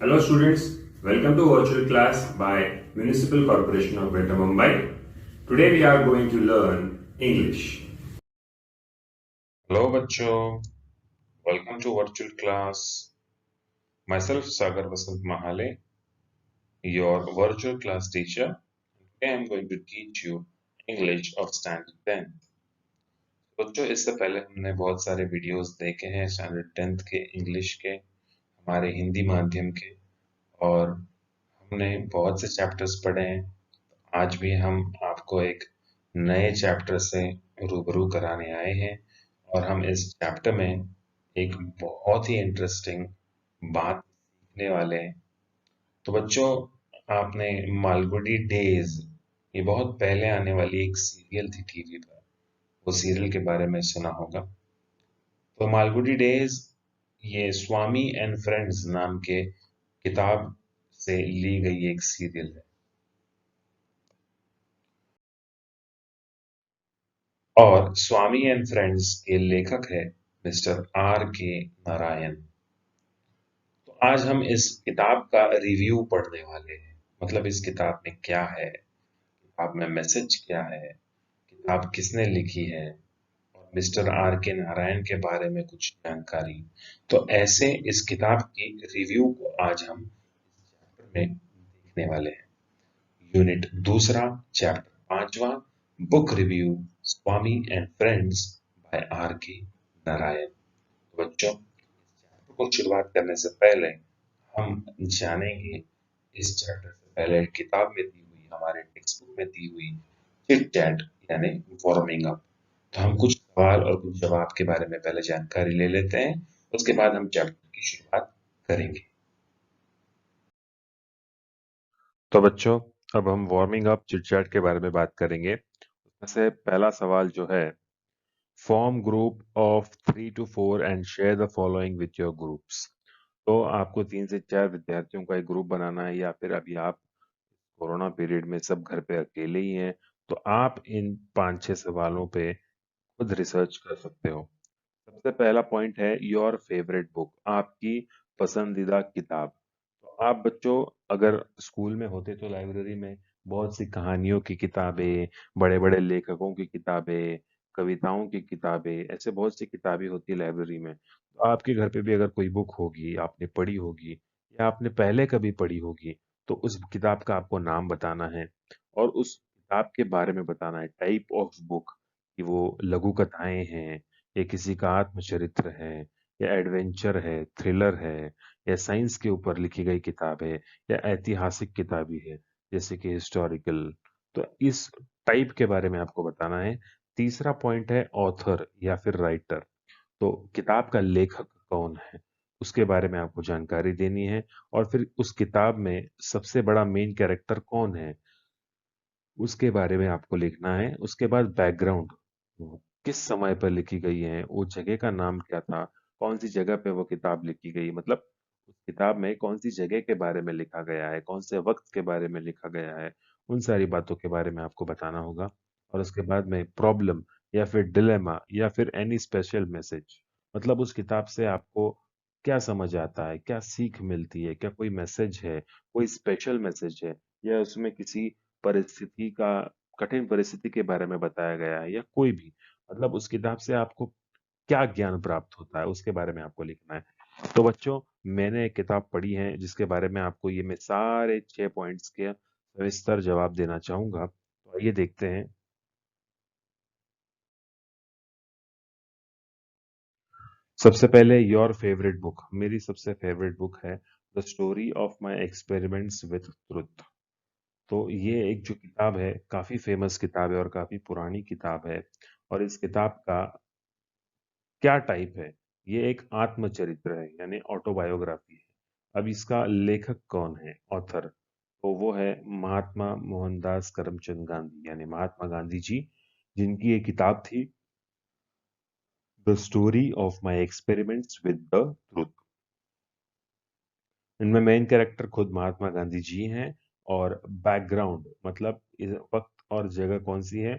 Hello students, welcome to virtual class by Municipal Corporation of Greater Mumbai. Today we are going to learn English. Hello बच्चों, welcome to virtual class. Myself Sagar Vasant Mahale, your virtual class teacher. Today I'm going to teach you English of Standard 10. बच्चों इससे पहले हमने बहुत सारे videos देखे हैं standard 10th के इंग्लिश के, हमारे हिंदी माध्यम के, और हमने बहुत से चैप्टर्स पढ़े हैं। आज भी हम आपको एक नए चैप्टर से रूबरू कराने आए हैं और हम इस चैप्टर में एक बहुत ही इंटरेस्टिंग बात सीखने वाले हैं। तो बच्चों, आपने मालगुडी डेज, ये बहुत पहले आने वाली एक सीरियल थी टीवी पर, वो सीरियल के बारे में सुना होगा। तो मालगुडी डेज ये स्वामी एंड फ्रेंड्स नाम के किताब से ली गई एक सीरियल है और स्वामी एंड फ्रेंड्स के लेखक है मिस्टर आर के नारायण। तो आज हम इस किताब का रिव्यू पढ़ने वाले हैं, मतलब इस किताब में क्या है, किताब में मैसेज क्या है, किताब किसने लिखी है और मिस्टर आर के नारायण के बारे में कुछ जानकारी। तो ऐसे इस किताब की रिव्यू को आज हम इस चैप्टर में देखने वाले हैं। यूनिट दूसरा, चैप्टर पांचवा, book review, Swami and Friends by R K Narayan. तो बच्चों, इस चैप्टर को शुरुआत करने से पहले हम जानेंगे इस चैप्टर से पहले किताब में दी हुई, हमारे टेक्स्ट बुक में दी हुई चिट चैट यानी वार्मिंग अप। तो हम कुछ सवाल और कुछ जवाब के बारे में पहले जानकारी ले लेते हैं, उसके बाद हम चैप्टर की शुरुआत करेंगे। तो बच्चों, अब हम वार्मिंग अप चिट चैट के बारे में बात करेंगे। उसमें से पहला सवाल जो है, form group of 3 to 4 and share the following with your groups. तो आपको 3 से 4 विद्यार्थियों का एक ग्रुप बनाना है, या फिर अभी आप कोरोना पीरियड में सब घर पे अकेले ही हैं, तो आप इन 5-6 सवालों पे खुद रिसर्च कर सकते हो। सबसे पहला पॉइंट है योर फेवरेट बुक, आपकी पसंदीदा किताब। तो आप बच्चों अगर स्कूल में होते तो लाइब्रेरी में बहुत सी कहानियों की किताबें, बड़े बड़े लेखकों की किताबें, कविताओं की किताबें, ऐसे बहुत सी किताबें होती है लाइब्रेरी में। तो आपके घर पे भी अगर कोई बुक होगी, आपने पढ़ी होगी या आपने पहले कभी पढ़ी होगी, तो उस किताब का आपको नाम बताना है और उस किताब के बारे में बताना है, टाइप ऑफ बुक, कि वो लघु कथाएं हैं, ये किसी का आत्मचरित्र है, या एडवेंचर है, थ्रिलर है, या साइंस के ऊपर लिखी गई किताब है, या ऐतिहासिक किताबी है जैसे कि हिस्टोरिकल। तो इस टाइप के बारे में आपको बताना है। तीसरा पॉइंट है ऑथर या फिर राइटर, तो किताब का लेखक कौन है उसके बारे में आपको जानकारी देनी है। और फिर उस किताब में सबसे बड़ा मेन कैरेक्टर कौन है उसके बारे में आपको लिखना है। उसके बाद बैकग्राउंड, किस समय पर लिखी गई है, वो जगह का नाम क्या था, कौन सी जगह पे वो किताब लिखी गई, मतलब उस किताब में कौन सी जगह के बारे में लिखा गया है, कौन से वक्त के बारे में लिखा गया है, उन सारी बातों के बारे में आपको बताना होगा। और उसके बाद में प्रॉब्लम या फिर डिलेमा या फिर एनी स्पेशल मैसेज, मतलब उस किताब से आपको क्या समझ आता है, क्या सीख मिलती है, क्या कोई मैसेज है, कोई स्पेशल मैसेज है, या उसमें किसी परिस्थिति का, कठिन परिस्थिति के बारे में बताया गया है, या कोई भी, मतलब उस किताब से आपको क्या ज्ञान प्राप्त होता है उसके बारे में आपको लिखना है। तो बच्चों, मैंने एक किताब पढ़ी है जिसके बारे में आपको ये मैं सारे 6 पॉइंट्स के सविस्तर जवाब देना चाहूंगा। तो आइए देखते हैं। सबसे पहले योर फेवरेट बुक, मेरी सबसे फेवरेट बुक है the story of my experiments with truth. तो ये एक जो किताब है, काफी फेमस किताब है और काफी पुरानी किताब है। और इस किताब का क्या टाइप है, ये एक आत्मचरित्र है यानी ऑटोबायोग्राफी है। अब इसका लेखक कौन है, ऑथर, तो वो है महात्मा मोहनदास करमचंद गांधी यानी महात्मा गांधी जी, जिनकी ये किताब थी the story of my experiments with the truth. इनमें मेन कैरेक्टर खुद महात्मा गांधी जी हैं। और बैकग्राउंड मतलब इस वक्त और जगह कौन सी है,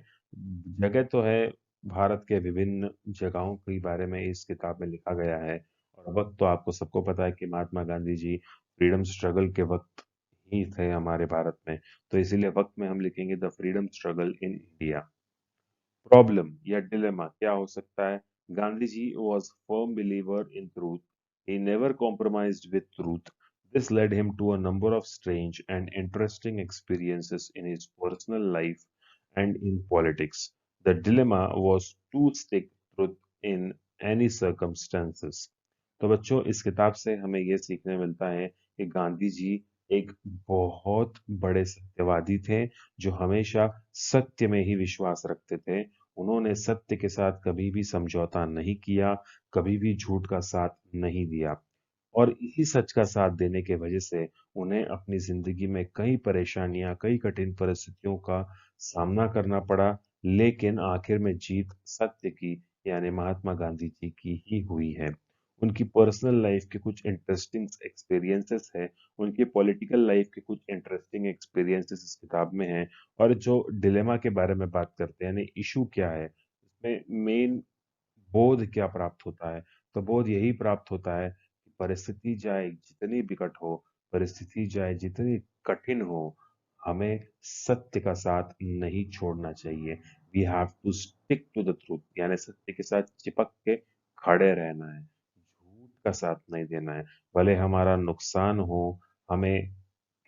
जगह तो है भारत के विभिन्न जगहों के बारे में इस किताब में लिखा गया है। और वक्त तो आपको सबको पता है कि महात्मा गांधी जी फ्रीडम स्ट्रगल के वक्त ही थे हमारे भारत में, तो इसीलिए वक्त में हम लिखेंगे the freedom struggle in India. Problem या डिलेमा क्या हो सकता है? Gandhi ji was firm believer in truth. He never compromised with truth. This led him to a number of strange and interesting experiences in his personal life and in politics. The dilemma was to stick truth in any circumstances. तो बच्चों, इस किताब से हमें ये सीखने मिलता है कि गांधी जी एक बहुत बड़े सत्यवादी थे, जो हमेशा सत्य में ही विश्वास रखते थे। उन्होंने सत्य के साथ कभी भी समझौता नहीं किया, कभी भी झूठ का साथ नहीं दिया, और इसी सच का साथ देने के वजह से उन्हें अपनी जिंदगी में कई परेशानियां, कई कठिन परिस्थितियों का सामना करना पड़ा, लेकिन आखिर में जीत सत्य की, यानी महात्मा गांधी जी की ही हुई है। उनकी पर्सनल लाइफ के कुछ इंटरेस्टिंग एक्सपीरियंसेस है, उनकी पॉलिटिकल लाइफ के कुछ इंटरेस्टिंग एक्सपीरियंसेस इस किताब में हैं, और जो डिलेमा के बारे में बात करते हैं, यानी इशू क्या है, इसमें मेन बोध क्या प्राप्त होता है? तो बोध यही प्राप्त होता है कि परिस्थिति चाहे जितनी विकट हो, परिस्थिति चाहे जितनी कठिन हो, हमें सत्य का साथ नहीं छोड़ना चाहिए। We have to stick to the truth, यानी सत्य के साथ चिपक के खड़े रहना है, झूठ का साथ नहीं देना है। भले हमारा नुकसान हो, हमें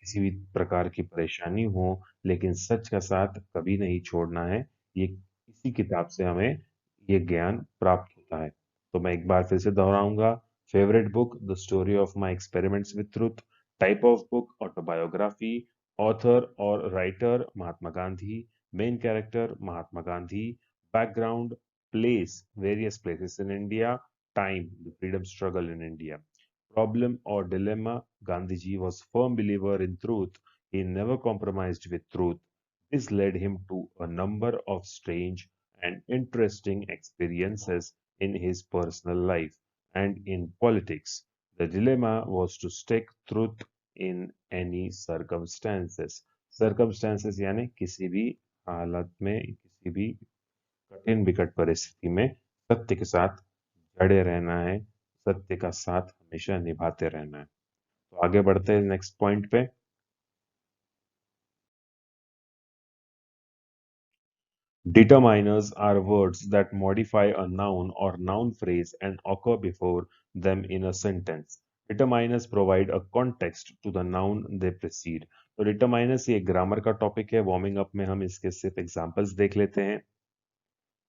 किसी भी प्रकार की परेशानी हो, लेकिन सच का साथ कभी नहीं छोड़ना है। ये इसी किताब से हमें ये ज्ञान प्राप्त होता है। तो मैं एक बार फिर से दोहराऊंगा। Favourite book the story of my experiments with truth. Type of book autobiography. Author और writer Mahatma Gandhi. Main character Mahatma Gandhi. Background place various places in India. Time the freedom struggle in India. Problem or dilemma, Gandhiji was firm believer in truth. He never compromised with truth. This led him to a number of strange and interesting experiences in his personal life and in politics. The dilemma was to stick truth in any circumstances. Circumstances यानी किसी भी हालत में, किसी भी कठिन विकट परिस्थिति में सत्य के साथ जड़े रहना है, सत्य का साथ हमेशा निभाते रहना है। तो आगे बढ़ते हैं नेक्स्ट पॉइंट पे। Determiners are words that modify a noun or noun phrase and occur before them in a sentence. Determiners provide a context to the noun they precede. तो determiners ये ग्रामर का टॉपिक है। Warming up में हम इसके सिर्फ examples देख लेते हैं।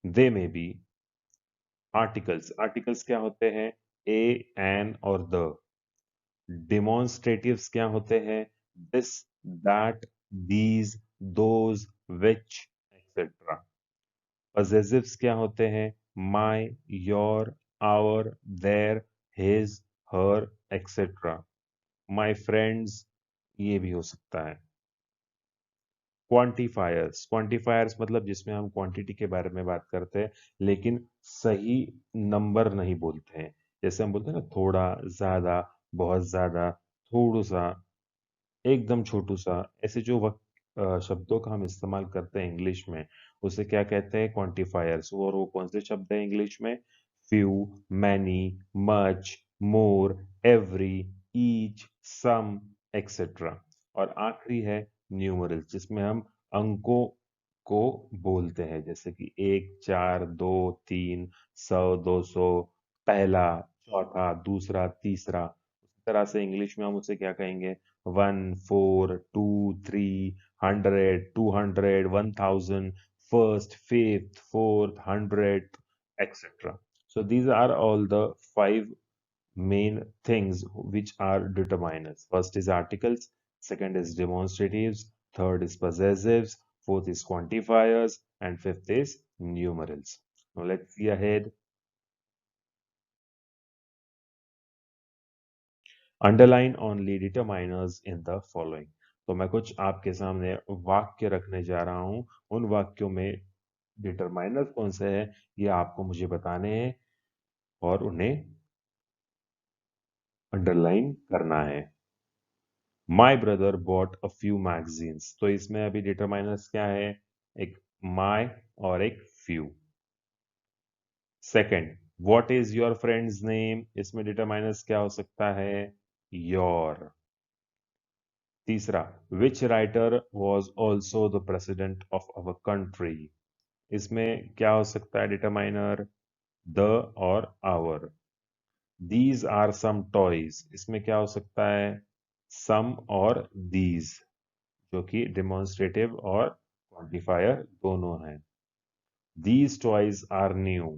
दे में बी आर्टिकल्स। आर्टिकल्स क्या होते हैं? ए, एन और द। डेमोन्स्ट्रेटिव्स क्या होते हैं? This, that, these, those, which, etcetera. Possessives क्या होते हैं? My, your, our, their, his, her, etcetera. My friends, ये भी हो सकता है। क्वांटिफायर्स। क्वांटिफायर्स मतलब जिसमें हम क्वांटिटी के बारे में बात करते हैं, लेकिन सही नंबर नहीं बोलते हैं। जैसे हम बोलते हैं ना, थोड़ा, ज्यादा, बहुत ज्यादा, थोड़ा सा, एकदम छोटू सा, ऐसे जो शब्दों का हम इस्तेमाल करते हैं इंग्लिश में, उसे क्या कहते हैं? क्वांटिफायर्स। और वो कौन से शब्द हैं इंग्लिश में? फ्यू, मैनी, मच, मोर, एवरी, ईच, सम, एक्सेट्रा। और आखिरी है न्यूमरल्स, जिसमें हम अंकों को बोलते हैं, जैसे कि 1, 4, 2, 3, 100, 200, पहला, चौथा, दूसरा, तीसरा। उसी तरह से इंग्लिश में हम उसे क्या कहेंगे? 1, 4, 2, 3, 100, 200, 1000, first, fifth, fourth, 100th, etc. So these are all the five main things which are determiners. First is articles, second is demonstratives, third is possessives, fourth is quantifiers, and fifth is numerals. Now let's see ahead. Underline only determiners in the following. तो मैं कुछ आपके सामने वाक्य रखने जा रहा हूं। उन वाक्यों में डिटरमाइनर कौन से हैं, ये आपको मुझे बताने हैं और उन्हें अंडरलाइन करना है। My brother bought a few magazines. तो इसमें अभी डिटरमाइनर्स क्या है? एक माई और एक few. Second, what is your friends name. इसमें डिटरमाइनर्स क्या हो सकता है? योर। तीसरा, which writer was also the president of our country. इसमें क्या हो सकता है डिटरमाइनर? द और our. These are some toys, इसमें क्या हो सकता है? सम और दीज, जो कि डिमॉन्स्ट्रेटिव और क्वांटिफायर दोनों हैं। These toys are new,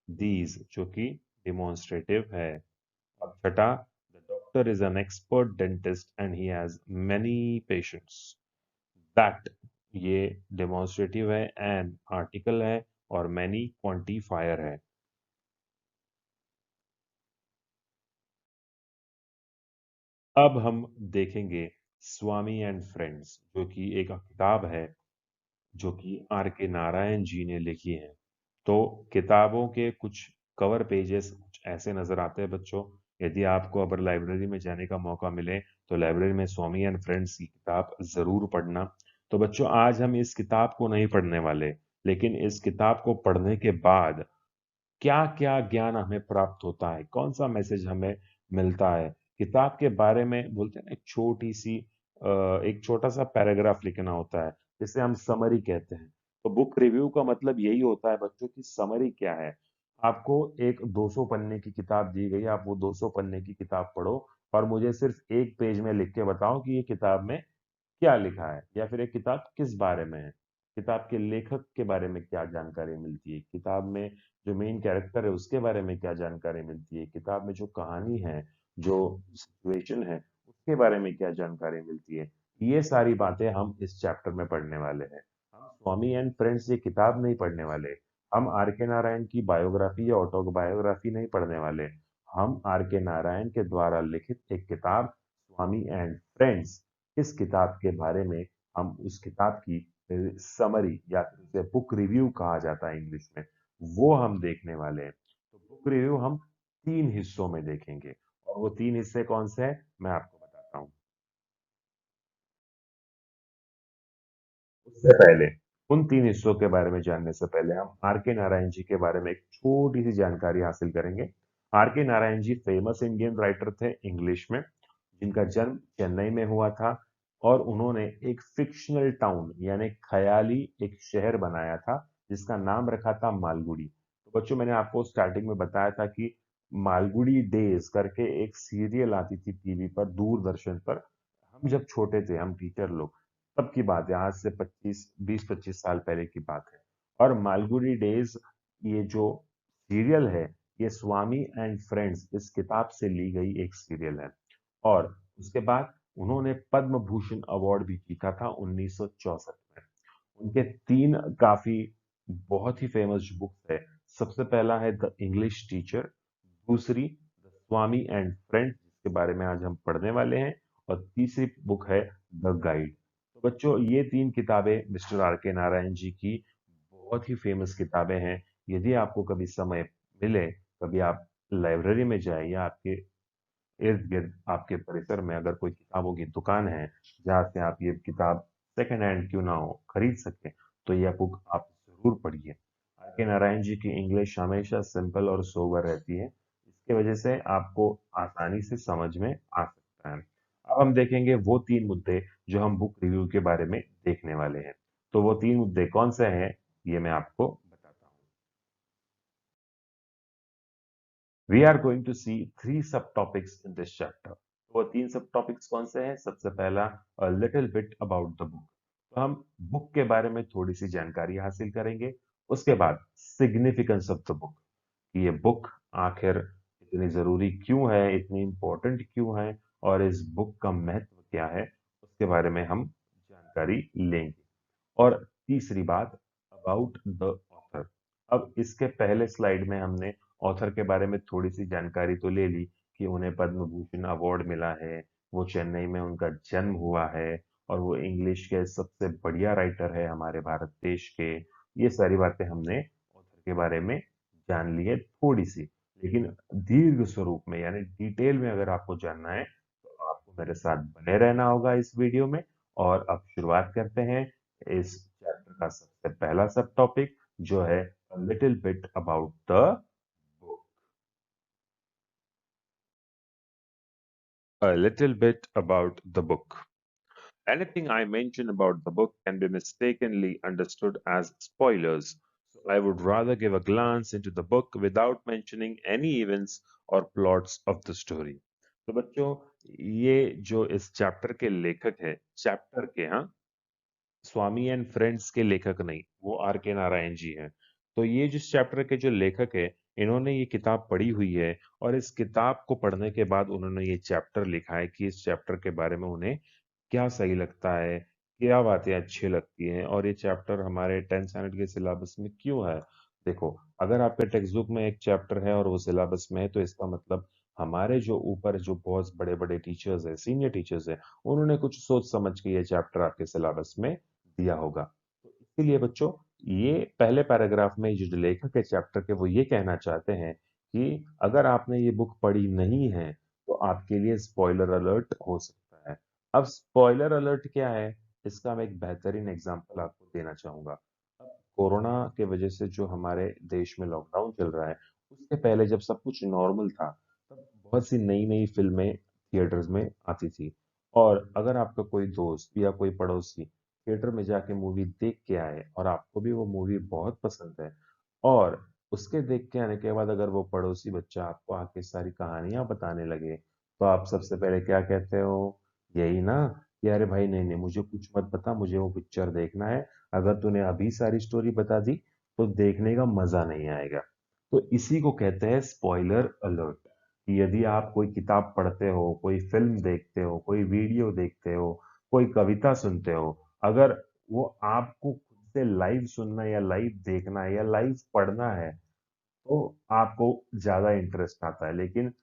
these जो कि डिमॉन्स्ट्रेटिव है। और छठा, the doctor is an expert dentist and he has many patients. That, ये डेमोन्स्ट्रेटिव है, एन आर्टिकल है और मैनी क्वांटिफायर है। अब हम देखेंगे स्वामी एंड फ्रेंड्स, जो कि एक किताब है जो कि आर के नारायण जी ने लिखी है। तो किताबों के कुछ कवर पेजेस कुछ ऐसे नजर आते हैं बच्चों। यदि आपको अगर लाइब्रेरी में जाने का मौका मिले तो लाइब्रेरी में स्वामी एंड फ्रेंड्स की किताब जरूर पढ़ना। तो बच्चों, आज हम इस किताब को नहीं पढ़ने वाले, लेकिन इस किताब को पढ़ने के बाद क्या क्या ज्ञान हमें प्राप्त होता है, कौन सा मैसेज हमें मिलता है किताब के बारे में। बोलते हैं ना, एक छोटी सी एक छोटा सा पैराग्राफ लिखना होता है, जिसे हम समरी कहते हैं। तो बुक रिव्यू का मतलब यही होता है बच्चों की समरी क्या है। आपको एक 200 पन्ने की किताब दी गई, आप वो 200 पन्ने की किताब पढ़ो और मुझे सिर्फ एक पेज में लिख के बताओ कि ये किताब में क्या लिखा है, या फिर एक किताब किस बारे में है, किताब के लेखक के बारे में क्या जानकारी मिलती है, किताब में जो मेन कैरेक्टर है उसके बारे में क्या जानकारी मिलती है, किताब में जो कहानी है, जो सिचुएशन है, उसके बारे में क्या जानकारी मिलती है। ये सारी बातें हम इस चैप्टर में पढ़ने वाले हैं। हम स्वामी एंड फ्रेंड्स ये किताब नहीं पढ़ने वाले। हम आर के नारायण की बायोग्राफी या ऑटोबायोग्राफी नहीं पढ़ने वाले। हम आर के नारायण के द्वारा लिखित एक किताब स्वामी एंड फ्रेंड्स, इस किताब के बारे में हम उस किताब की समरी या जिसे बुक रिव्यू कहा जाता है इंग्लिश में, वो हम देखने वाले हैं। तो बुक रिव्यू हम 3 हिस्सों में देखेंगे, और वो 3 हिस्से कौन से हैं मैं आपको बताता हूँ। उससे पहले, उन 3 हिस्सों के बारे में जानने से पहले हम आर के नारायण जी के बारे में एक छोटी सी जानकारी हासिल करेंगे। Are K Narayan ji famous Indian writer थे इंग्लिश में, जिनका जन्म चेन्नई में हुआ था। और उन्होंने एक फिक्शनल टाउन यानी ख्याली एक शहर बनाया था, जिसका नाम रखा था मालगुडी। तो बच्चों, मैंने आपको स्टार्टिंग में बताया था कि मालगुडी डेज करके एक सीरियल आती थी टीवी पर, दूरदर्शन पर। हम जब छोटे थे, हम टीचर लोग, तब की बात है, आज से 20-25 साल पहले की बात है। और मालगुडी डेज, ये जो सीरियल है, ये स्वामी एंड फ्रेंड्स इस किताब से ली गई एक सीरियल है। और उसके बाद उन्होंने पद्म भूषण अवार्ड भी जीता था 1964 में। उनके 3 काफी बहुत ही फेमस बुक्स है। सबसे पहला है द इंग्लिश टीचर, दूसरी द स्वामी एंड फ्रेंड्स, जिसके बारे में आज हम पढ़ने वाले हैं, और तीसरी बुक है द गाइड। तो बच्चों, ये 3 किताबें mister are K Narayan ji की बहुत ही फेमस किताबें हैं। यदि आपको कभी समय मिले, कभी आप लाइब्रेरी में जाए या आपके इर्द गिर्द आपके परिसर में अगर कोई किताबों की दुकान है जहाँ से आप ये किताब सेकंड हैंड क्यों ना हो खरीद सकें, तो यह बुक आप जरूर पढ़िए। आर के नारायण जी की इंग्लिश हमेशा सिंपल और सोबर रहती है, इसकी वजह से आपको आसानी से समझ में आ सकता है। अब हम देखेंगे वो 3 मुद्दे जो हम बुक रिव्यू के बारे में देखने वाले हैं। तो वो 3 मुद्दे कौन से हैं, ये मैं आपको बताता हूँ। We are going to see 3 subtopics in this chapter. तो वो 3 सब टॉपिक्स कौन से हैं? सबसे पहला, a little bit about the book। तो हम बुक के बारे में थोड़ी सी जानकारी हासिल करेंगे। उसके बाद सिग्निफिकेंस ऑफ द बुक, कि ये बुक आखिर इतनी जरूरी क्यों है, इतनी इंपॉर्टेंट क्यों है, और इस बुक का महत्व क्या है, उसके बारे में हम जानकारी लेंगे। और तीसरी बात, अबाउट द ऑथर। अब इसके पहले स्लाइड में हमने ऑथर के बारे में थोड़ी सी जानकारी तो ले ली कि उन्हें पद्म भूषण अवार्ड मिला है, वो चेन्नई में उनका जन्म हुआ है, और वो इंग्लिश के सबसे बढ़िया राइटर है हमारे भारत देश के। ये सारी बातें हमने ऑथर के बारे में जान ली है थोड़ी सी। लेकिन दीर्घ स्वरूप में यानी डिटेल में अगर आपको जानना है, तो आपको मेरे साथ बने रहना होगा इस वीडियो में। और अब शुरुआत करते हैं इस चैप्टर का सबसे पहला सब टॉपिक, जो है little bit about the book. A little bit about the book। Anything I mention about the book can be mistakenly understood as spoilers. So I would rather give a glance into the book without mentioning any events or plots of the story. तो बच्चों, ये जो इस chapter के लेखक है, chapter के, हाँ, स्वामी एंड फ्रेंड्स के लेखक नहीं, वो आर के नारायण जी हैं। तो ये जिस चैप्टर के जो लेखक है, इन्होंने ये किताब पढ़ी हुई है और इस किताब को पढ़ने के बाद उन्होंने ये चैप्टर लिखा है कि इस चैप्टर के बारे में उन्हें क्या सही लगता है, क्या बातें अच्छी लगती हैं और ये चैप्टर हमारे 10th स्टैंडर्ड के सिलेबस में क्यों है। देखो, अगर आपके टेक्स्ट बुक में एक चैप्टर है और वो सिलेबस में है, तो इसका मतलब हमारे जो ऊपर जो बहुत बड़े बड़े टीचर्स हैं, सीनियर टीचर्स हैं, उन्होंने कुछ सोच समझ के ये चैप्टर आपके सिलेबस में दिया होगा। तो इसीलिए बच्चों, ये पहले पैराग्राफ में जो लेखक है चैप्टर के, वो ये कहना चाहते हैं कि अगर आपने ये बुक पढ़ी नहीं है तो आपके लिए स्पॉइलर अलर्ट हो सकता है। अब स्पॉइलर अलर्ट क्या है, इसका मैं एक बेहतरीन एग्जांपल आपको देना चाहूंगा। अब कोरोना के वजह से जो हमारे देश में लॉकडाउन चल रहा है, उसके पहले जब सब कुछ नॉर्मल था, तब बहुत सी नई नई फिल्में थिएटर्स में आती थी। और अगर आपका कोई दोस्त या कोई पड़ोसी थिएटर में जाके मूवी देख के आए और आपको भी वो मूवी बहुत पसंद है, और उसके देख के आने के बाद अगर वो पड़ोसी बच्चा आपको आके सारी कहानियां बताने लगे, तो आप सबसे पहले क्या कहते हो? यही ना कि अरे भाई नहीं नहीं, मुझे कुछ मत बता, मुझे वो पिक्चर देखना है। अगर तूने अभी सारी स्टोरी बता दी तो देखने का मजा नहीं आएगा। तो इसी को कहते हैं स्पॉइलर अलर्ट। कि यदि आप कोई किताब पढ़ते हो, कोई फिल्म देखते हो, कोई वीडियो देखते हो, कोई कविता सुनते हो, अगर वो आपको खुद से लाइव सुनना या लाइव देखना है या लाइव पढ़ना है, तो आपको ज्यादा इंटरेस्ट आता है। लेकिन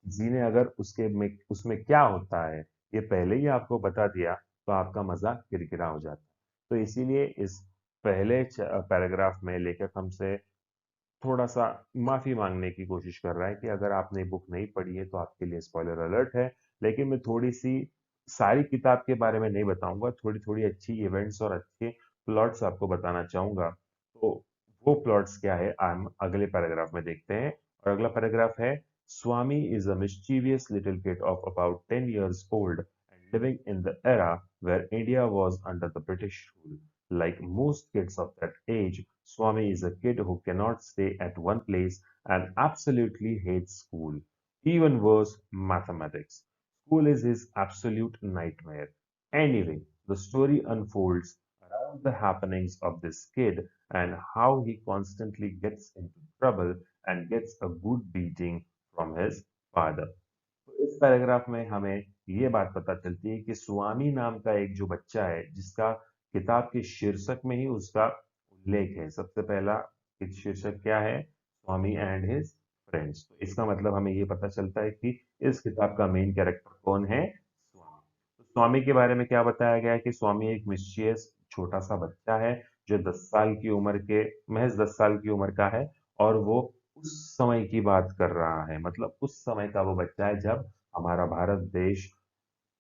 किसी ने अगर उसके में उसमें क्या होता है ये पहले ही आपको बता दिया, तो आपका मजा किरकिरा हो जाता है। तो इसीलिए इस पहले पैराग्राफ में लेखक हमसे थोड़ा-सा माफ़ी माँगने की कोशिश कर रहा है कि अगर आपने बुक नहीं पढ़ी है तो आपके लिए स्पॉइलर अलर्ट है। लेकिन मैं थोड़ी-सी सारी किताब के बारे में नहीं बताऊँगा, थोड़ी-थोड़ी अच्छी इवेंट्स और अच्छे प्लॉट्स आपको बताना चाहूँगा। तो वो प्लॉट्स क्या है, हम अगले पैराग्राफ में देखते हैं। और अगला पैराग्राफ है, Swami is a mischievous little kid of about 10 years old and living in the era where India was under the British rule. Like most kids of that age, Swami is a kid who cannot stay at one place and absolutely hates school. Even worse, mathematics. School is his absolute nightmare. Anyway, the story unfolds around the happenings of this kid and how he constantly gets into trouble and gets a good beating from his father. तो इस paragraph में हमें ये बात पता चलती है कि स्वामी नाम का एक जो बच्चा है, जिसका किताब के शीर्षक में ही उसका उल्लेख है। सबसे पहला शीर्षक क्या है? स्वामी एंड हिज फ्रेंड्स। तो इसका मतलब हमें ये पता चलता है कि इस किताब का मेन कैरेक्टर कौन है? स्वामी। तो स्वामी के बारे में क्या बताया गया है कि स्वामी एक मिस्chievous छोटा सा बच्चा है, जो 10 साल की उम्र के महज 10 साल की उम्र का है। और वो उस समय की बात कर रहा है, मतलब उस समय का वो बच्चा है जब हमारा भारत देश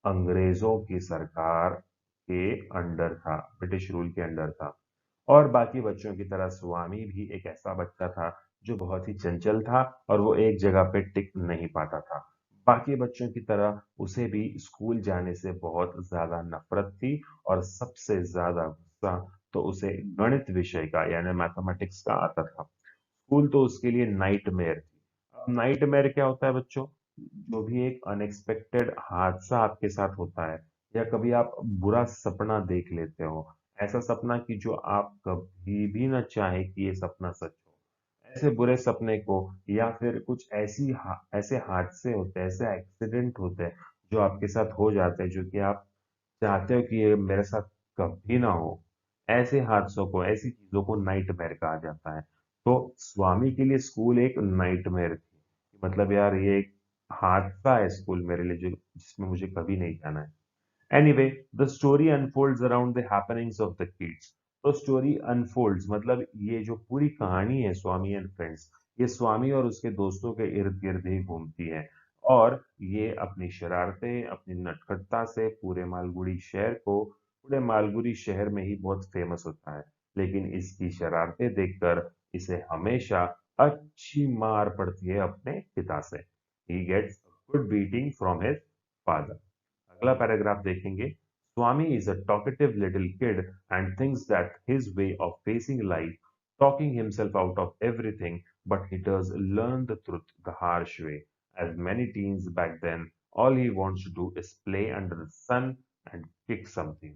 अंग्रेजों की सरकार के अंडर था, ब्रिटिश रूल के अंडर था। और बाकी बच्चों की तरह स्वामी भी एक ऐसा बच्चा था जो बहुत ही चंचल था और वो एक जगह पे टिक नहीं पाता था। बाकी बच्चों की तरह उसे भी स्कूल जाने से बहुत ज्यादा नफरत थी और सबसे ज्यादा गुस्सा तो उसे गणित विषय का यानी मैथमेटिक्स का आता था। स्कूल तो उसके लिए नाइटमेयर थी। अब नाइटमेयर क्या होता है बच्चों? जो भी एक अनएक्सपेक्टेड हादसा आपके साथ होता है या कभी आप बुरा सपना देख लेते हो, ऐसा सपना कि जो आप कभी भी ना चाहे कि ये सपना सच हो, ऐसे बुरे सपने को या फिर कुछ ऐसे हादसे होते हैं, ऐसे एक्सीडेंट होते हैं जो आपके साथ हो जाते हैं, जो कि आप चाहते हो कि ये मेरे साथ कभी ना हो। ऐसे हादसों को, ऐसी चीजों को नाइटमेयर कहा जाता है। तो स्वामी के लिए स्कूल एक नाइटमेयर थी। मतलब यार ये एक हादसा है स्कूल मेरे लिए, जो जिसमें मुझे कभी नहीं जाना है। Anyway, the story unfolds around the happenings of the kids. तो स्टोरी अनफोल्ड्स मतलब ये जो पूरी कहानी है स्वामी एंड फ्रेंड्स, ये स्वामी और उसके दोस्तों के इर्द गिर्द ही घूमती है। और ये अपनी शरारतें, अपनी नटखटता से पूरे मालगुडी शहर में ही बहुत फेमस होता है। लेकिन इसकी शरारतें देखकर इसे हमेशा अच्छी मार पड़ती है अपने पिता से। He gets a good beating from his father. अगला पैराग्राफ देखेंगे। Swami is a talkative little kid and thinks that his way of facing life, talking himself out of everything, but he does learn the truth the harsh way. As many teens back then, all he wants to do is play under the sun and kick something.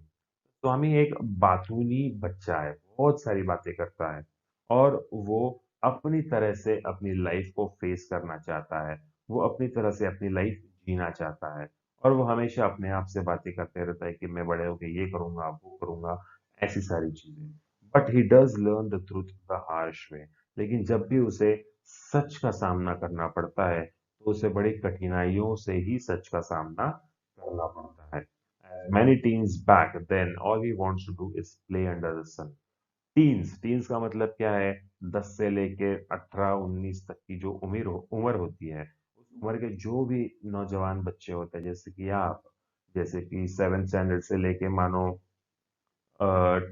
स्वामी एक बातूनी बच्चा है, बहुत सारी बातें करता है और वो अपनी तरह से अपनी लाइफ को फेस करना चाहता है। वो अपनी तरह से अपनी लाइफ जीना चाहता है और वो हमेशा अपने आप से बातें करते रहता है कि मैं बड़े होके ये करूँगा, वो करूँगा, ऐसी सारी चीज़ें। But he does learn the truth the harsh way. लेकिन जब भी उसे सच का सामना करना पड़ता है, तो उसे बड़ी कठिनाइयों से ही सच का सामना करना पड़ता है। Many teens back then, all he wants to do is play under the sun. Teens का मतलब क्या है? 10 से लेके 18-19 तक की जो उम्र होती है, उस उम्र के जो भी नौजवान बच्चे होते हैं, जैसे कि आप, जैसे कि 7th स्टैंडर्ड से लेके मानो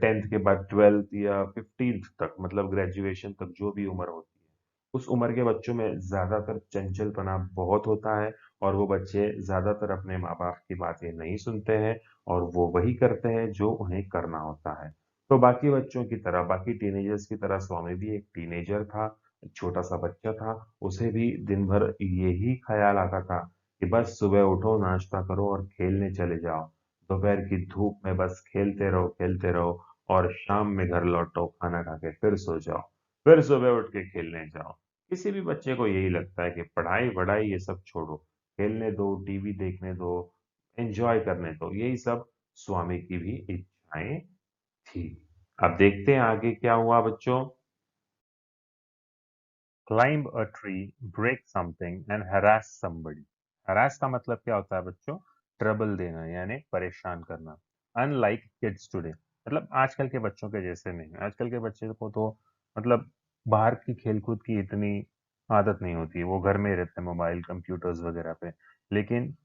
10th के बाद 12th या 15th तक, मतलब ग्रेजुएशन तक जो भी उम्र होती है, उस उम्र के बच्चों में ज्यादातर चंचलपना बहुत होता है और वो बच्चे ज्यादातर अपने माँ बाप की बातें नहीं सुनते हैं और वो वही करते हैं जो उन्हें करना होता है। तो बाकी बच्चों की तरह, बाकी टीनेजर्स की तरह स्वामी भी एक टीनेजर था, एक छोटा सा बच्चा था। उसे भी दिन भर यही ख्याल आता था कि बस सुबह उठो, नाश्ता करो और खेलने चले जाओ। दोपहर की धूप में बस खेलते रहो और शाम में घर लौटो, खाना खा के फिर सो जाओ, फिर सुबह उठ के खेलने जाओ। किसी भी बच्चे को यही लगता है कि पढ़ाई वढ़ाई ये सब छोड़ो, खेलने दो, टीवी देखने दो, एंजॉय करने दो। यही सब स्वामी की भी इच्छाएं थी। अब देखते हैं आगे क्या हुआ बच्चों। Climb a tree, break something and harass somebody. Harass का मतलब क्या होता है बच्चों? ट्रबल देना, यानी परेशान करना। अनलाइक किड्स टुडे, मतलब आजकल के बच्चों के जैसे नहीं। आजकल के बच्चे को तो मतलब बाहर की खेलकूद की इतनी आदत नहीं होती है, वो घर में ही रहते हैं मोबाइल कंप्यूटर्स वगैरह पे। लेकिन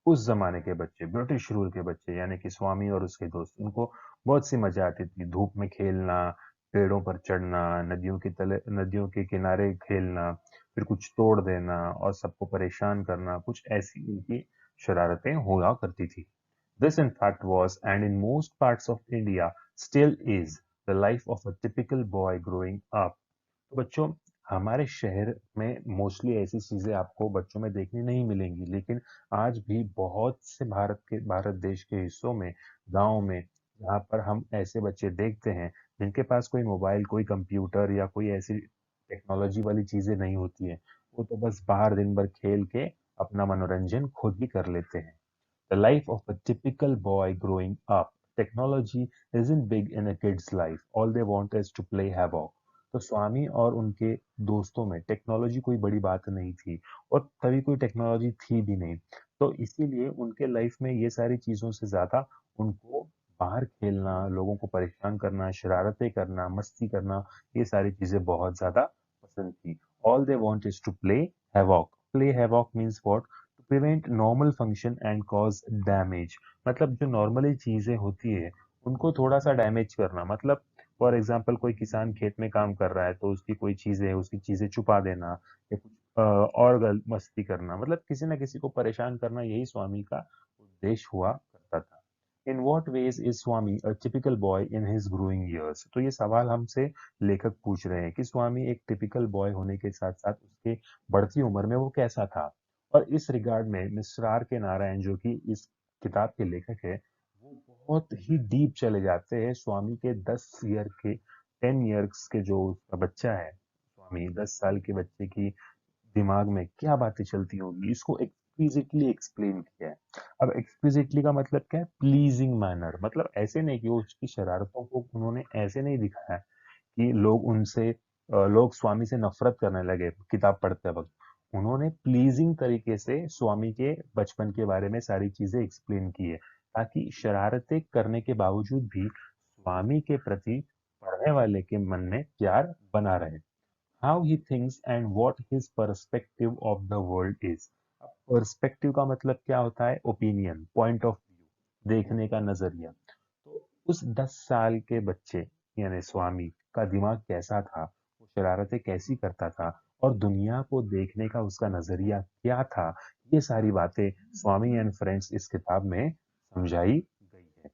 उस जमाने के बच्चे, ब्रिटिश रूल के बच्चे, यानी कि स्वामी और उसके दोस्त, उनको बहुत सी मजा आती थी धूप में खेलना, पेड़ों पर चढ़ना, नदियों के किनारे खेलना, फिर कुछ तोड़ देना और सबको परेशान करना। कुछ ऐसी उनकी शरारतें हुआ करती थी। This in fact was, and in most parts of India still is, the life of a typical boy growing up. तो बच्चों, हमारे शहर में मोस्टली ऐसी चीजें आपको बच्चों में देखने नहीं मिलेंगी, लेकिन आज भी बहुत से भारत देश के हिस्सों में, गांव में, जहाँ पर हम ऐसे बच्चे देखते हैं जिनके पास कोई मोबाइल, कोई कंप्यूटर या कोई ऐसी टेक्नोलॉजी वाली चीजें नहीं होती है। वो तो बस बाहर दिन भर खेल के अपना मनोरंजन खुद ही कर लेते हैं। The life of a typical boy growing up. Technology isn't big in a kid's life. All they want is to play havoc. तो स्वामी और उनके दोस्तों में टेक्नोलॉजी कोई बड़ी बात नहीं थी और तभी कोई टेक्नोलॉजी थी भी नहीं। तो इसीलिए उनके लाइफ में ये सारी चीजों से ज्यादा उनको बाहर खेलना, लोगों को परेशान करना, शरारतें करना, मस्ती करना, ये सारी चीजें बहुत ज्यादा पसंद थी। All they want is to play havoc. Play havoc means what? Prevent normal function and cause damage. मतलब जो नॉर्मली चीजें होती है उनको थोड़ा सा डैमेज करना। मतलब फॉर एग्जांपल कोई किसान खेत में काम कर रहा है तो उसकी कोई चीजें है, उसकी चीजें छुपा देना या कुछ और मस्ती करना, मतलब किसी ना किसी को परेशान करना, यही स्वामी का उद्देश्य हुआ करता था। In what veg is Swami a typical boy in his growing years? तो ये सवाल हमसे लेखक पूछ रहे हैं कि स्वामी एक टिपिकल बॉय होने के साथ साथ उसके बढ़ती उम्र में वो कैसा था। और इस रिगार्ड में मिस्टर आर के नारायण, जो कि इस किताब के लेखक है, वो बहुत ही डीप चले जाते हैं स्वामी के 10 ईयर्स के जो उसका बच्चा है, स्वामी 10 साल के बच्चे की दिमाग में क्या बातें चलती होगी, इसको एक्सप्लिसिटली एक्सप्लेन किया है। अब एक्सप्लिसिटली का मतलब क्या है? प्लीजिंग मैनर, मतलब ऐसे नहीं कि वो उसकी शरारतों को उन्होंने ऐसे नहीं दिखाया कि लोग स्वामी से नफरत करने लगे किताब पढ़ते वक्त। उन्होंने प्लीजिंग तरीके से स्वामी के बचपन के बारे में सारी चीजें एक्सप्लेन की है, ताकि शरारतें करने के बावजूद भी स्वामी के प्रति पढ़ने वाले के मन में प्यार बना रहे। How he thinks and what his perspective of the world is. Perspective का मतलब क्या होता है? ओपिनियन, पॉइंट ऑफ व्यू, देखने का नजरिया। तो उस 10 साल के बच्चे यानी स्वामी का दिमाग कैसा था, वो शरारतें कैसी करता था और दुनिया को देखने का उसका नजरिया क्या था, ये सारी बातें स्वामी एंड फ्रेंड्स इस किताब में समझाई गई है।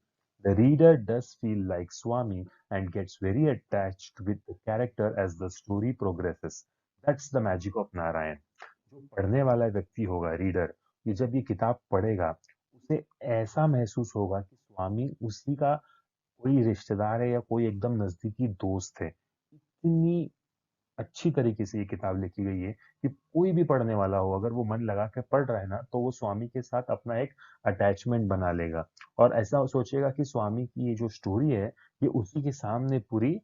The reader does feel like Swami and gets very attached with the character as the story progresses. That's the magic of Narayan. जो पढ़ने वाला व्यक्ति होगा, रीडर, ये जब ये किताब पढ़ेगा, उसे ऐसा महसूस होगा कि स्वामी उसी का कोई रिश्तेदार है या कोई एकदम नजदीकी दोस्त है। इतनी अच्छी तरीके से ये किताब लिखी गई है कि कोई भी पढ़ने वाला हो, अगर वो मन लगा के पढ़ रहा है ना, तो वो स्वामी के साथ अपना एक अटैचमेंट बना लेगा और ऐसा सोचेगा कि स्वामी की ये जो स्टोरी है, ये उसी के सामने पूरी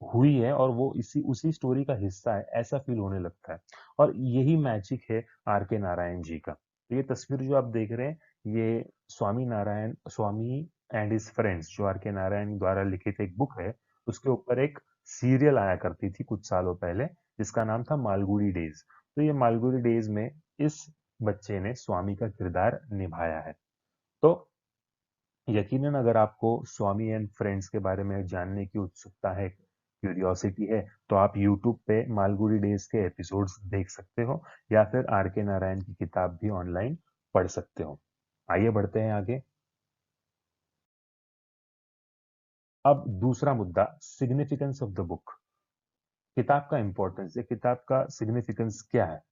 हुई है और वो इसी उसी स्टोरी का हिस्सा है, ऐसा फील होने लगता है। और यही मैजिक है आर के नारायण जी का। तो ये तस्वीर जो आप देख रहे हैं, ये स्वामी एंड हिज फ्रेंड्स, जो आर के नारायण द्वारा लिखित एक बुक है, उसके ऊपर एक सीरियल आया करती थी कुछ सालों पहले, जिसका नाम था मालगुडी डेज। तो ये मालगुडी डेज में इस बच्चे ने स्वामी का किरदार निभाया है। तो यकीनन अगर आपको स्वामी एंड फ्रेंड्स के बारे में जानने की उत्सुकता है, क्यूरियोसिटी है, तो आप यूट्यूब पे मालगुडी डेज के एपिसोड्स देख सकते हो या फिर आर के नारायण की किताब भी ऑनलाइन पढ़ सकते हो। आइए बढ़ते हैं आगे। अब दूसरा मुद्दा, सिग्निफिकेंस ऑफ द बुक। किताब का इंपॉर्टेंस या किताब का सिग्निफिकेंस क्या है।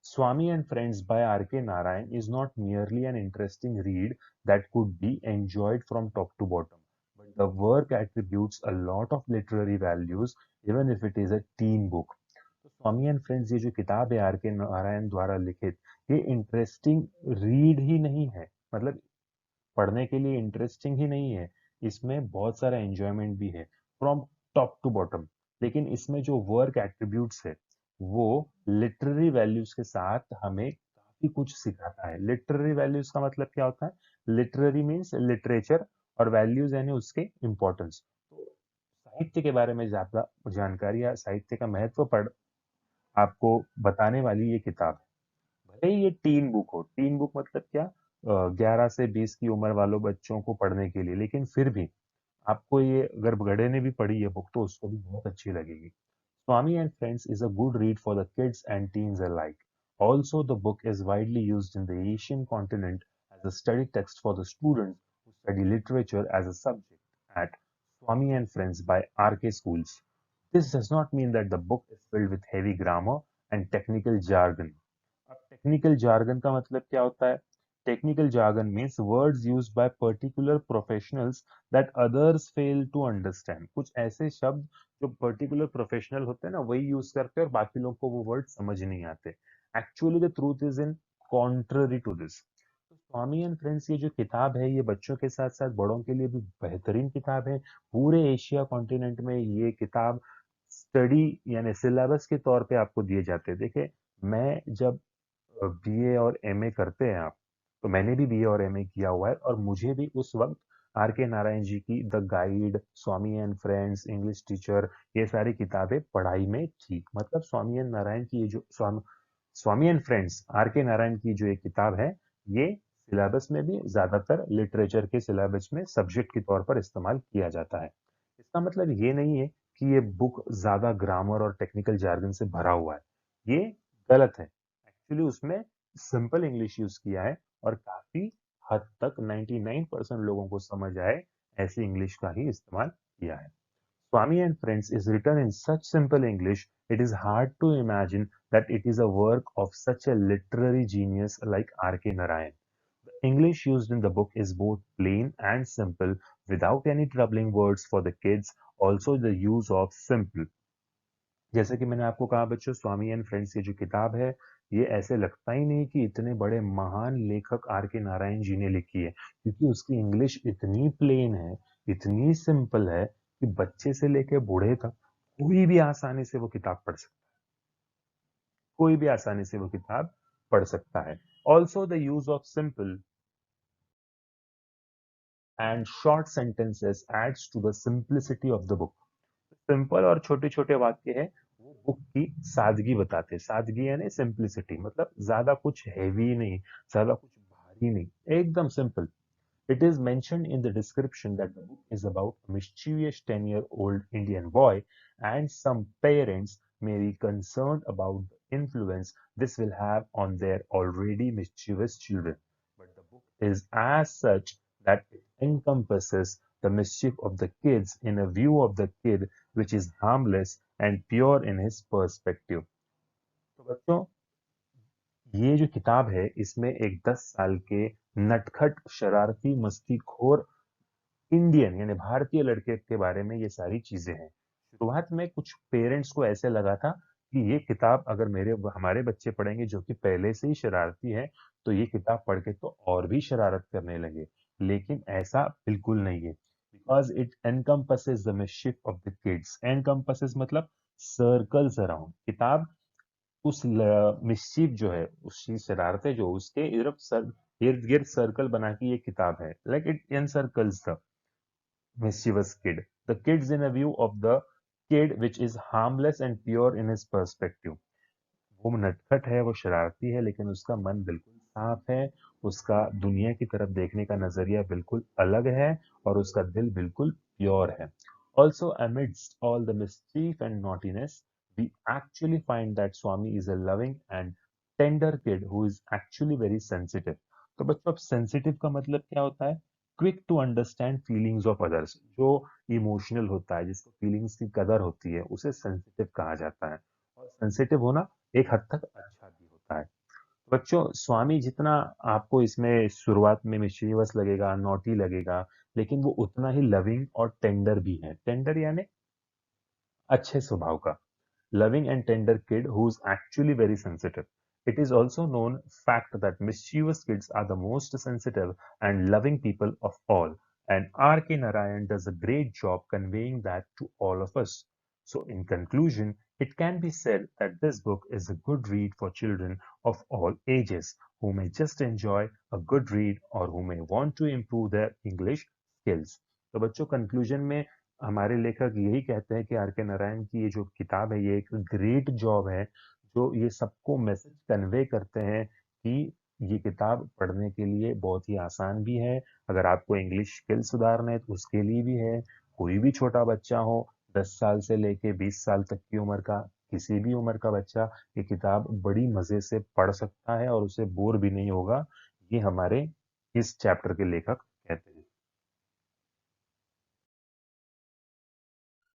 Swami and Friends by R.K. Narayan is not merely an interesting read that could be enjoyed from top to bottom, but the work attributes a lot of literary values even if it is a teen book. तो स्वामी and Friends ये जो किताब है are K Narayan द्वारा लिखित, ये interesting read ही नहीं है, मतलब पढ़ने के लिए इंटरेस्टिंग ही नहीं है, इसमें बहुत सारा एंजॉयमेंट भी है फ्रॉम टॉप टू बॉटम। लेकिन इसमें जो वर्क एट्रीब्यूट्स है, वो लिटरेरी वैल्यूज के साथ हमें काफी कुछ सिखाता है। लिटरेरी वैल्यूज का मतलब क्या होता है? लिटरेरी मीन्स लिटरेचर और वैल्यूज यानी उसके इंपॉर्टेंस। तो साहित्य के बारे में ज्यादा जानकारी या साहित्य का महत्व पढ़ आपको बताने वाली ये किताब है। भले ही ये टीन बुक हो, टीन बुक मतलब क्या, 11 से 20 की उम्र वालों बच्चों को पढ़ने के लिए, लेकिन फिर भी आपको ये, अगर बड़े ने भी पढ़ी ये बुक तो उसको भी बहुत अच्छी लगेगी। Swami and Friends is a good read for the kids and teens alike. Also, the book is widely used in the Asian continent as a study text for the students who study literature as a subject at Swami and Friends by RK schools. This does not mean that the book is filled with heavy grammar and technical jargon. अब technical jargon का मतलब क्या होता है? Technical jargon means words used by particular professionals that others fail to understand. कुछ ऐसे शब्द जो पर्टिकुलर प्रोफेशनल होते हैं ना, वही यूज करते हैं और बाकी लोगों को वो वर्ड समझ नहीं आते। Actually the truth is in contrary to this. Swami and Friends ये जो किताब है, ये बच्चों के साथ साथ बड़ों के लिए भी बेहतरीन किताब है। पूरे एशिया कॉन्टिनेंट में ये किताब स्टडी यानी सिलेबस के तौर पे आपको दिए जाते हैं। देखिए, मैं जब बीए और एमए करते हैं आप, तो मैंने भी बीए और एमए किया हुआ है और मुझे भी उस वक्त आर के नारायण जी की the guide, Swami and friends, English teacher, ये सारी किताबें पढ़ाई में थी। मतलब स्वामी एंड नारायण की ये जो स्वामी and friends are K Narayan की जो एक किताब है, ये सिलेबस में भी ज्यादातर लिटरेचर के सिलेबस में सब्जेक्ट के तौर पर इस्तेमाल किया जाता है। इसका मतलब ये नहीं है कि ये बुक ज्यादा ग्रामर और टेक्निकल जार्गन से भरा हुआ है, ये गलत है। एक्चुअली उसमें सिंपल इंग्लिश यूज किया है और काफी हद तक 99% लोगों को समझ आए ऐसी इंग्लिश का ही इस्तेमाल किया है। Swami and Friends is written in such simple English, it is hard to imagine that it is a work of such a literary genius like R.K. Narayan. The English used in the book is both plain and simple, without any troubling words for the kids, also the use of simple. जैसे कि मैंने आपको कहा बच्चों, स्वामी and Friends ये जो किताब है, ये ऐसे लगता ही नहीं कि इतने बड़े महान लेखक आर के नारायण जी ने लिखी है, क्योंकि उसकी इंग्लिश इतनी प्लेन है, इतनी सिंपल है कि बच्चे से लेके बूढ़े तक कोई भी आसानी से वो किताब पढ़ सकता है। कोई भी आसानी से वो किताब पढ़ सकता है। Also the use of simple and short sentences aids to the simplicity of the book. Simple और छोटे छोटे वाक्य है, वो बुक की सादगी बताते हैं। सादगी यानी सिंप्लिसिटी, मतलब ज्यादा कुछ हैवी नहीं, ज्यादा कुछ भारी नहीं, एकदम simple. It is mentioned in the description that the book is about a mischievous 10-year-old Indian boy, and some parents may be concerned about the influence this will have on their already mischievous children. But the book is as such that it encompasses the mischief of the kids in a view of the kid which is harmless and pure in his perspective। तो बच्चों, ये जो किताब है इसमें एक 10 साल के नटखट शरारती मस्तीखोर इंडियन यानी भारतीय लड़के के बारे में ये सारी चीजें हैं। शुरुआत में कुछ पेरेंट्स को ऐसे लगा था कि ये किताब अगर मेरे हमारे बच्चे पढ़ेंगे जो कि पहले से ही शरारती है तो ये किताब पढ़ के तो और भी शरारत करने लगे, लेकिन ऐसा बिल्कुल नहीं है। Because it encompasses the mischief of the kids. Encompasses मतलब सर्कल्स अराउंड। किताब उस मिसchief जो है, उसकी शरारतें जो उसके इर्द गिर्द सर्कल बना के ये किताब है। Like it encircles the mischievous kid. The kid's in a view of the kid which is harmless and pure in his perspective. वो नटखट है, वो शरारती है, लेकिन उसका मन बिल्कुल साफ है। उसका दुनिया की तरफ देखने का नजरिया बिल्कुल अलग है और उसका दिल बिल्कुल प्योर है। Also, amidst all the mischief and naughtiness, we actually find that Swami is a loving and tender kid who is actually very sensitive। तो बच्चों, अब सेंसिटिव का मतलब क्या होता है? Quick to understand feelings of others. जो इमोशनल होता है, जिसको फीलिंग्स की कदर होती है, उसे सेंसिटिव कहा जाता है। और सेंसिटिव होना एक हद तक अच्छा भी होता है। बच्चों, स्वामी जितना आपको इसमें शुरुआत में मिशीवियस लगेगा, नॉटी लगेगा, लेकिन वो उतना ही लविंग और टेंडर भी है। टेंडर यानी अच्छे स्वभाव का। loving and tender kid who's actually very sensitive. It is also known fact that mischievous kids are the most sensitive and loving people of all, and R.K. Narayan does a great job conveying that to all of us. So, in conclusion, it can be said that this book is a good read for children of all ages who may just enjoy a good read or who may want to improve their English skills. तो बच्चों, conclusion में हमारे लेखक यही कहते हैं कि are K Narayan की ये जो किताब है ये एक ग्रेट जॉब है, जो ये सबको मैसेज कन्वे करते हैं कि ये किताब पढ़ने के लिए बहुत ही आसान भी है। अगर आपको इंग्लिश स्किल सुधारना है तो उसके लिए भी है। कोई भी छोटा बच्चा हो, 10 साल से लेके 20 साल तक की उम्र का, किसी भी उम्र का बच्चा ये किताब बड़ी मजे से पढ़ सकता है और उसे बोर भी नहीं होगा। ये हमारे इस चैप्टर के लेखक कहते हैं।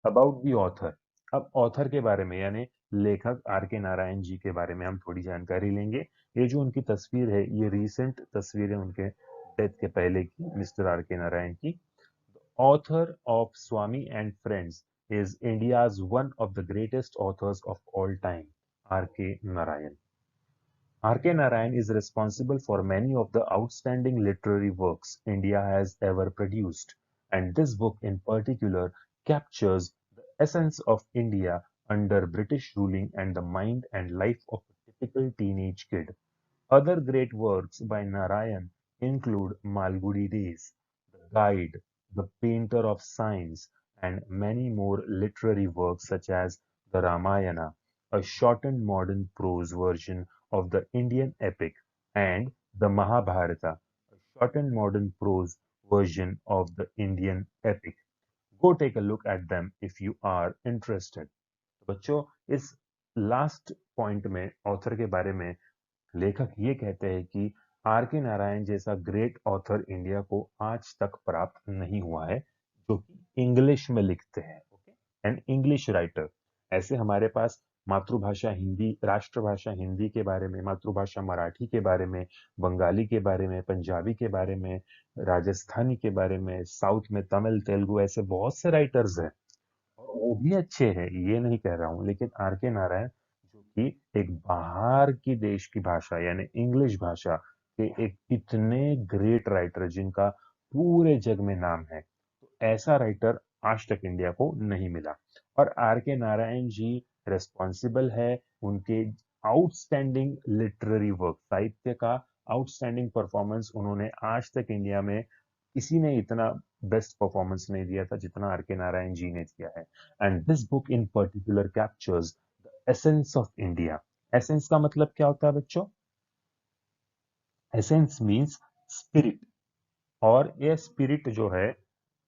About the author. अब ऑथर के बारे में यानी लेखक आर के नारायण जी के बारे में हम थोड़ी जानकारी लेंगे। ये जो उनकी तस्वीर है ये रीसेंट तस्वीर है उनके डेथ के पहले की, मिस्टर आर के नारायण की। Author of Swami and friends is India's one of the greatest authors of all time, R.K. Narayan. R.K. Narayan is responsible for many of the outstanding literary works India has ever produced, and this book in particular captures the essence of India under British ruling and the mind and life of a typical teenage kid. Other great works by Narayan include Malgudi Days, The Guide, The Painter of Science, and many more literary works such as the Ramayana, a shortened modern prose version of the Indian epic, and the Mahabharata, a shortened modern prose version of the Indian epic. Go take a look at them if you are interested. तो बच्चों, इस last point में author के बारे में लेखक ये कहते हैं कि आर के नारायण जैसा ग्रेट ऑथर इंडिया को आज तक प्राप्त नहीं हुआ है जो कि इंग्लिश में लिखते हैं। Okay, and English writer. ऐसे हमारे पास मातृभाषा हिंदी, राष्ट्रभाषा हिंदी के बारे में, मातृभाषा मराठी के बारे में, बंगाली के बारे में, पंजाबी के बारे में, राजस्थानी के बारे में, साउथ में तमिल तेलुगु, ऐसे बहुत से राइटर्स हैं और वो भी अच्छे हैं, ये नहीं कह रहा हूँ। लेकिन आर के नारायण जो कि एक बाहर की देश की भाषा यानी इंग्लिश भाषा के एक इतने ग्रेट राइटर जिनका पूरे जग में नाम है, तो ऐसा राइटर आज तक इंडिया को नहीं मिला। और are K Narayan ji responsible है उनके आउटस्टैंडिंग लिटरेरी वर्क, साहित्य का आउटस्टैंडिंग परफॉर्मेंस उन्होंने आज तक इंडिया में किसी ने इतना बेस्ट परफॉर्मेंस नहीं दिया था जितना आर के नारायण जी ने दिया है। And this book in particular captures the essence of India. Essence का मतलब क्या होता है बच्चों? एसेंस मीन्स स्पिरिट, और ये स्पिरिट जो है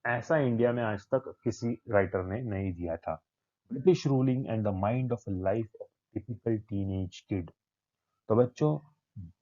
ऐसा इंडिया में आज तक किसी राइटर ने नहीं दिया था। British ruling and the mind of life of typical teenage kid. तो बच्चों,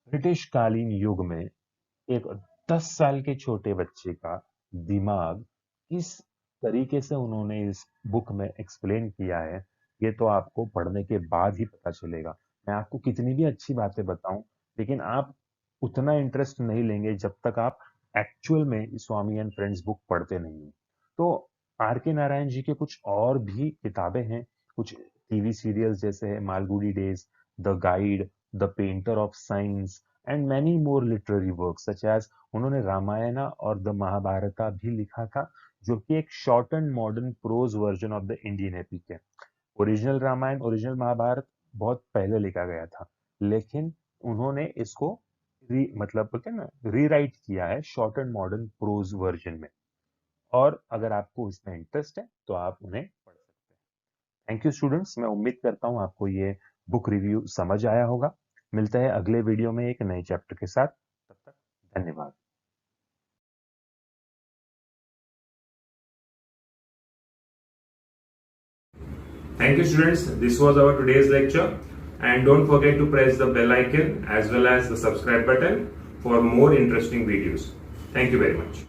ब्रिटिश कालीन युग में एक 10 साल के छोटे बच्चे का दिमाग किस तरीके से उन्होंने इस बुक में एक्सप्लेन किया है, ये तो आपको पढ़ने के बाद ही पता चलेगा। मैं आपको कितनी भी अच्छी बातें बताऊं, लेकिन आप उतना इंटरेस्ट नहीं लेंगे जब तक आप एक्चुअल में स्वामी एंड फ्रेंड्स बुक पढ़ते नहीं हो। तो आर के नारायण जी के कुछ और भी किताबें हैं, कुछ टीवी सीरियल्स जैसे है Malgudi days, the guide, the painter of science and many more literary work such as, उन्होंने रामायणा और द महाभारता भी लिखा था, जो कि एक short and modern prose version of the Indian epic है। ओरिजिनल रामायण, ओरिजिनल महाभारत बहुत पहले लिखा गया था, लेकिन उन्होंने इसको मतलब बोलते हैं ना, रीराइट किया है short and modern prose version में। और अगर आपको इसमें इंटरेस्ट है तो आप उन्हें पढ़ सकते हैं। थैंक यू स्टूडेंट्स, मैं उम्मीद करता हूँ आपको ये बुक रिव्यू समझ आया होगा। मिलते हैं अगले वीडियो में एक नए चैप्टर के साथ, तब तक धन्यवाद। Thank you, students. This was our today's lecture. And don't forget to press the bell icon as well as the subscribe button for more interesting videos. Thank you very much.